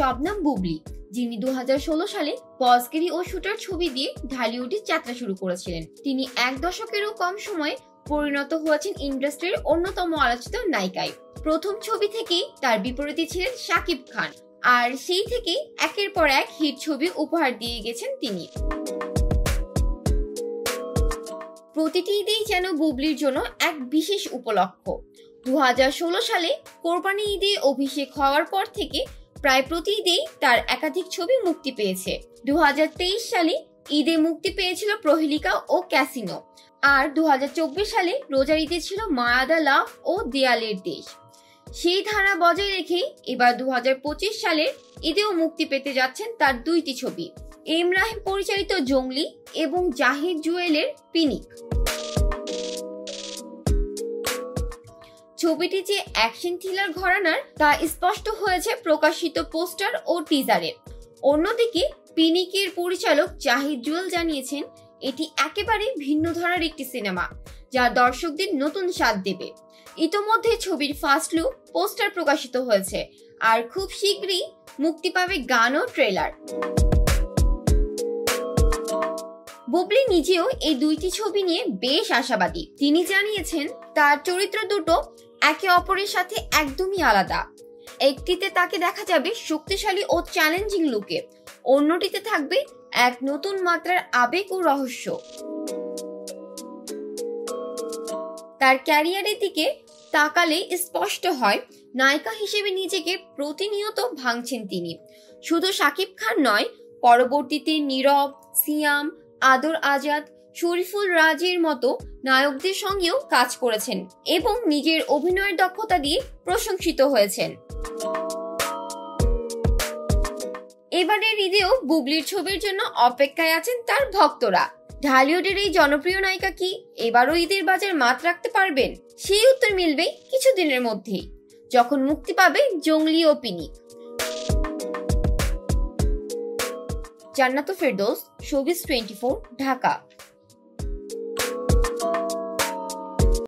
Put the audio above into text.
শবনম বুবলি, যিনি 2016 সালে বসগিরি ও শুটার ছবি দিয়ে ঢালিউডে যাত্রা শুরু করেছিলেন। তিনি 1 দশকেরও কম সময়ে পরিণত হয়েছেন ইন্ডাস্ট্রির অন্যতম আলোচিত নায়িকায়। প্রথম ছবি থেকেই তার বিপরীতে ছিলেন শাকিব খান, আর সেই থেকেই একের পর এক হিট ছবি উপহার দিয়ে গেছেন তিনি। প্রতিটি ঈদেই যেন বুবলির জন্য এক বিশেষ উপলক্ষ। 2016 সালে কোরবানি ঈদে অভিষেক হওয়ার পর থেকে প্রায় প্রতি ঈদেই তার একাধিক ছবি মুক্তি পেয়েছে। 2023 সালে ঈদে মুক্তি পেয়েছিল প্রহেলিকা ও ক্যাসিনো, আর 2024 সালে রোজার ঈদে ছিল মায়া দ্য লাভ ও দেয়ালের দেশ। সেই ধারা বজায় রেখেই এবার 2025 সালের ঈদেও মুক্তি পেতে যাচ্ছেন তার দুইটি ছবি, এম রাহিম পরিচালিত জঙ্গলি এবং জাহিদ জুয়েলের পিনিক। ছবিটি যে অ্যাকশন থ্রিলার ঘরানার তা স্পষ্ট হয়েছে প্রকাশিত পোস্টার ও টিজারে। অন্যদিকে পিনিকের পরিচালক জাহিদ জুয়েল জানিয়েছেন এটি একেবারে ভিন্ন ধারার একটি সিনেমা, যা দর্শকদের নতুন স্বাদ দেবে। ইতোমধ্যে ছবির ফার্স্ট লুক পোস্টার প্রকাশিত হয়েছে, আর খুব শীঘ্রই মুক্তি পাবে গান ও ট্রেলার। বুবলি নিজেও এই দুইটি ছবি নিয়ে বেশ আশাবাদী। তিনি জানিয়েছেন তার চরিত্র দুটো একে অপরের সাথে একদমই আলাদা। একটিতে তাকে দেখা যাবে শক্তিশালী ও চ্যালেঞ্জিং লুকে, অন্যটিতে থাকবে এক নতুন মাত্রার আবেগ ও রহস্য। তার ক্যারিয়ারের দিকে তাকালে স্পষ্ট হয় নায়িকা হিসেবে নিজেকে প্রতিনিয়ত ভাঙছেন তিনি। শুধু শাকিব খান নয়, পরবর্তীতে নীরব, সিয়াম, আদর আজাদ, শরীফুল রাজের মতো নায়কদের সঙ্গেও কাজ করেছেন এবং নিজের অভিনয়ের দক্ষতা দিয়ে প্রশংসিত হয়েছেন। এবারের ঈদেও বুবলির ছবির জন্য অপেক্ষায় আছেন তার ভক্তরা। ঢালিউডের এই জনপ্রিয় নায়িকা কি এবারও ঈদের বাজার মাত রাখতে পারবেন? সেই উত্তর মিলবে কিছুদিনের মধ্যেই, যখন মুক্তি পাবে জঙ্গলি ও পিনিক। জান্নাতুল ফেরদৌস, শোবিজ 24, ঢাকা।